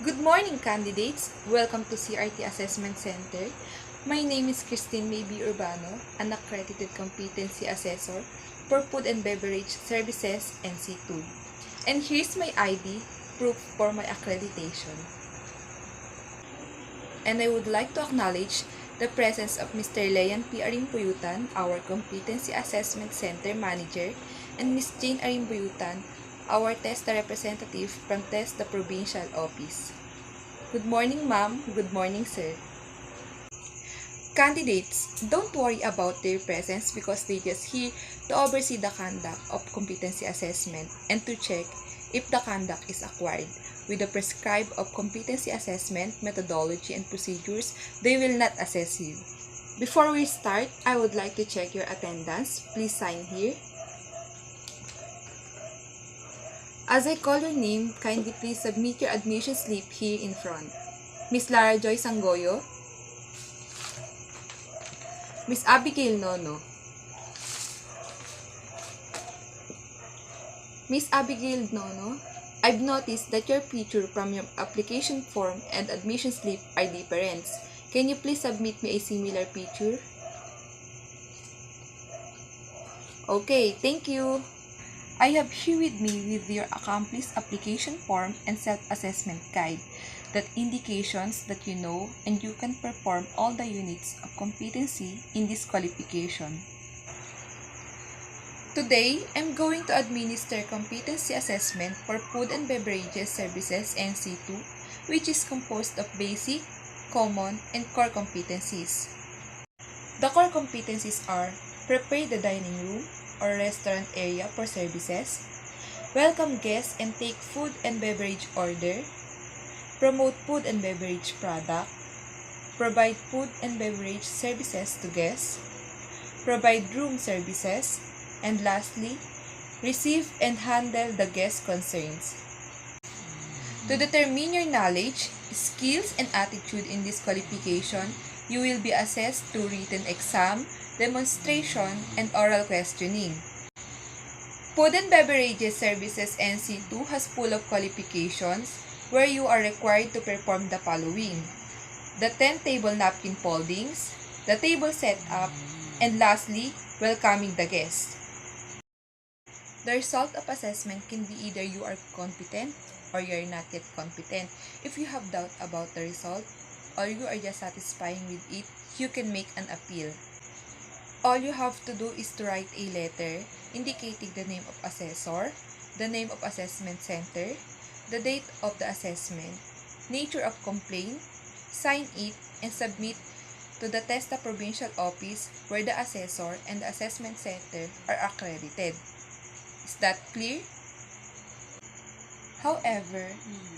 Good morning, candidates! Welcome to CRT Assessment Center. My name is KHRISTINE MAE B Urbano, an accredited competency assessor for Food and Beverage Services NC2. And here's my ID, proof for my accreditation. And I would like to acknowledge the presence of Mr. Leon P. Arimbuyutan, our Competency Assessment Center Manager, and Ms. Jane Arimbuyutan, our TESTA representative from TESTA Provincial Office. Good morning, ma'am. Good morning, sir. Candidates, don't worry about their presence because they just here to oversee the conduct of competency assessment and to check if the conduct is acquired. With the prescribed of competency assessment, methodology, and procedures, they will not assess you. Before we start, I would like to check your attendance. Please sign here. As I call your name, kindly please submit your admission slip here in front. Miss Lara Joy Sangoyo, Miss Abigail Nono, Miss Abigail Nono, I've noticed that your picture from your application form and admission slip are different. Can you please submit me a similar picture? Okay, thank you. I have here with me with your accomplished application form and self-assessment guide that indications that you know and you can perform all the units of competency in this qualification. Today, I'm going to administer competency assessment for Food and Beverages Services NC2, which is composed of basic, common, and core competencies. The core competencies are prepare the dining room or restaurant area for services, welcome guests and take food and beverage order, promote food and beverage product, provide food and beverage services to guests, provide room services, and lastly, receive and handle the guest concerns. To determine your knowledge, skills, and attitude in this qualification, you will be assessed through written exam, demonstration, and oral questioning. Food and Beverages Services NC2 has full of qualifications where you are required to perform the following: the 10 table napkin foldings, the table setup, and lastly, welcoming the guests. The result of assessment can be either you are competent or you are not yet competent. If you have doubt about the result or you are just satisfying with it, you can make an appeal. All you have to do is to write a letter indicating the name of assessor, the name of assessment center, the date of the assessment, nature of complaint, sign it, and submit to the TESTA Provincial Office where the assessor and the assessment center are accredited. Is that clear? However,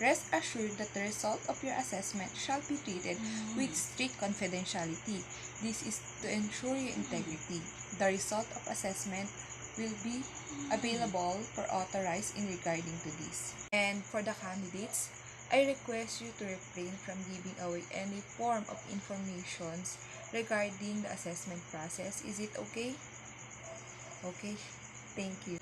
rest assured that the result of your assessment shall be treated with strict confidentiality. This is to ensure your integrity. The result of assessment will be available for authorized in regarding to this. And for the candidates, I request you to refrain from giving away any form of information regarding the assessment process. Is it okay? Okay, thank you.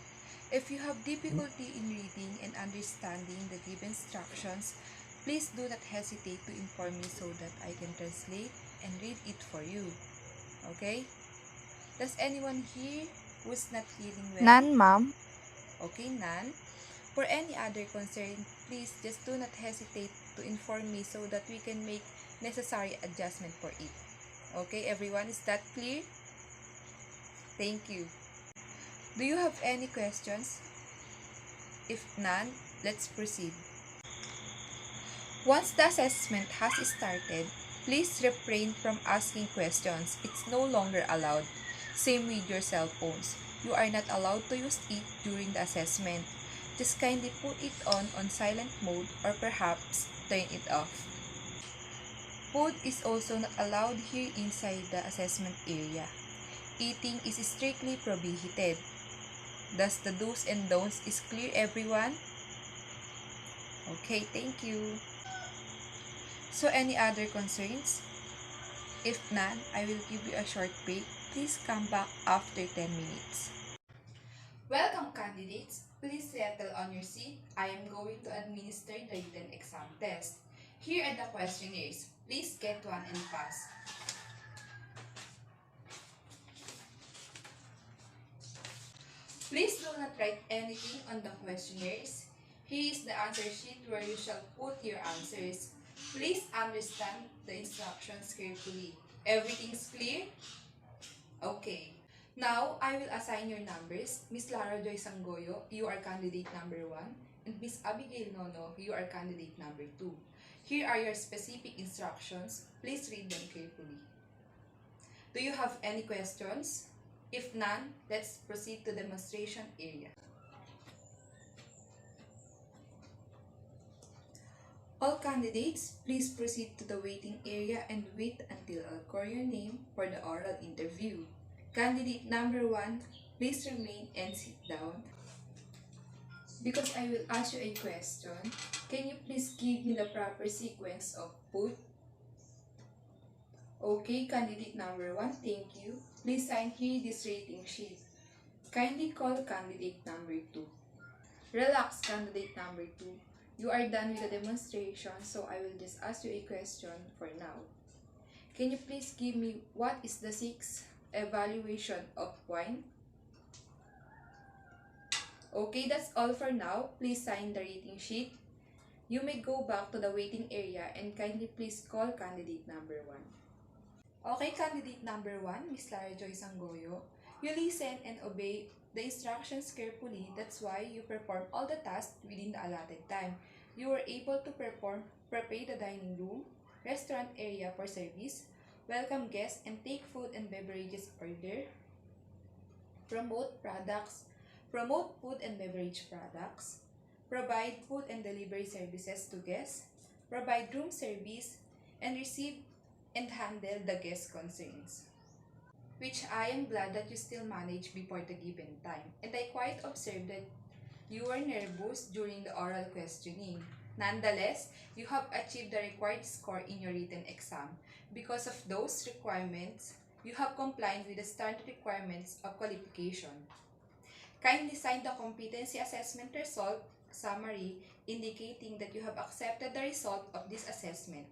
If you have difficulty in reading and understanding the given instructions, please do not hesitate to inform me so that I can translate and read it for you. Okay? Does anyone here who's not feeling well? None, ma'am. Okay, none. For any other concern, please just do not hesitate to inform me so that we can make necessary adjustment for it. Okay, everyone, is that clear? Thank you. Do you have any questions? If none, let's proceed. Once the assessment has started, please refrain from asking questions. It's no longer allowed. Same with your cell phones. You are not allowed to use it during the assessment. Just kindly put it on silent mode or perhaps turn it off. Food is also not allowed here inside the assessment area. Eating is strictly prohibited. Thus, the do's and don'ts is clear, everyone? Okay, thank you. So, any other concerns? If none, I will give you a short break. Please come back after 10 minutes. Welcome, candidates. Please settle on your seat. I am going to administer the written exam test. Here are the questionnaires. Please get one and pass. Please do not write anything on the questionnaires. Here is the answer sheet where you shall put your answers. Please understand the instructions carefully. Everything's clear? Okay. Now, I will assign your numbers. Miss Lara Joy Sangoyo, you are candidate number 1. And Miss Abigail Nono, you are candidate number 2. Here are your specific instructions. Please read them carefully. Do you have any questions? If none, let's proceed to demonstration area. All candidates, please proceed to the waiting area and wait until I'll call your name for the oral interview. Candidate number 1, please remain and sit down. Because I will ask you a question, can you please give me the proper sequence of food? Okay, candidate number 1, thank you. Please sign here this rating sheet. Kindly call candidate number 2. Relax, candidate number 2. You are done with the demonstration, so I will just ask you a question for now. Can you please give me what is the 6th evaluation of wine? Okay, that's all for now. Please sign the rating sheet. You may go back to the waiting area and kindly please call candidate number 1. Okay, candidate number 1, Miss Lara Joy Sangoyo. You listen and obey the instructions carefully. That's why you perform all the tasks within the allotted time. You were able to prepare the dining room, restaurant area for service, welcome guests and take food and beverages order, promote food and beverage products, provide food and delivery services to guests, provide room service, and receive and handle the guest concerns, which I am glad that you still managed before the given time. And I quite observed that you were nervous during the oral questioning. Nonetheless, you have achieved the required score in your written exam. Because of those requirements, you have complied with the standard requirements of qualification. Kindly sign the competency assessment result summary indicating that you have accepted the result of this assessment.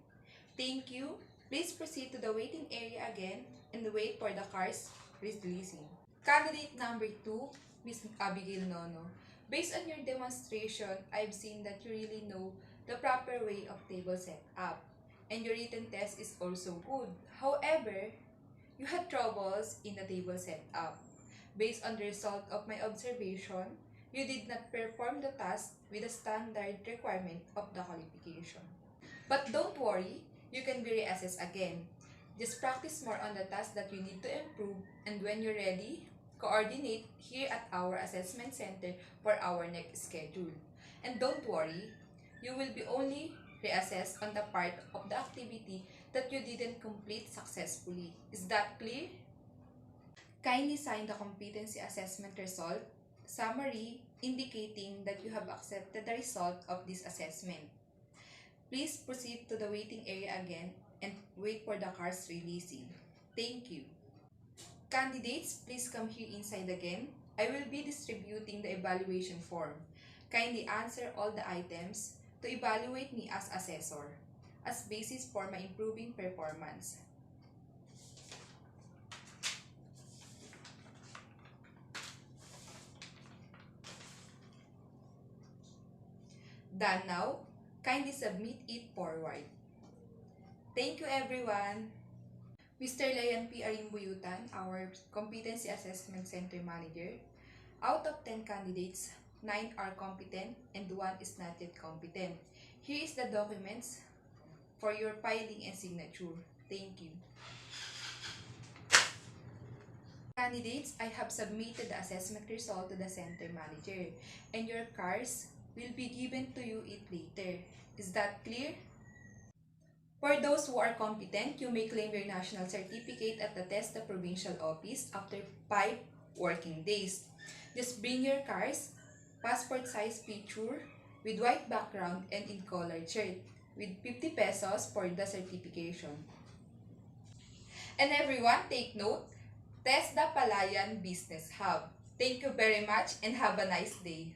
Thank you. Please proceed to the waiting area again and wait for the car's releasing. Candidate number 2, Ms. Abigail Nono. Based on your demonstration, I've seen that you really know the proper way of table setup, and your written test is also good. However, you had troubles in the table setup. Based on the result of my observation, you did not perform the task with the standard requirement of the qualification. But don't worry, you can be reassessed again. Just practice more on the tasks that you need to improve, and when you're ready, coordinate here at our assessment center for our next schedule. And don't worry, you will be only reassessed on the part of the activity that you didn't complete successfully. Is that clear? Kindly sign the competency assessment result summary indicating that you have accepted the result of this assessment. Please proceed to the waiting area again and wait for the car's releasing. Thank you. Candidates, please come here inside again. I will be distributing the evaluation form. Kindly answer all the items to evaluate me as assessor as basis for my improving performance. Done now. Kindly submit it forward. Thank you everyone. Mr. Layan P. Arimbuyutan, our Competency Assessment Center Manager. Out of 10 candidates, 9 are competent and 1 is not yet competent. Here is the documents for your filing and signature. Thank you. Candidates, I have submitted the assessment result to the center manager, and your cards will be given to you later. Is that clear? For those who are competent, you may claim your national certificate at the TESDA provincial office after 5 working days. Just bring your cards, passport size picture with white background and in colored shirt with 50 pesos for the certification. And everyone, take note, TESDA Palayan Business Hub. Thank you very much and have a nice day.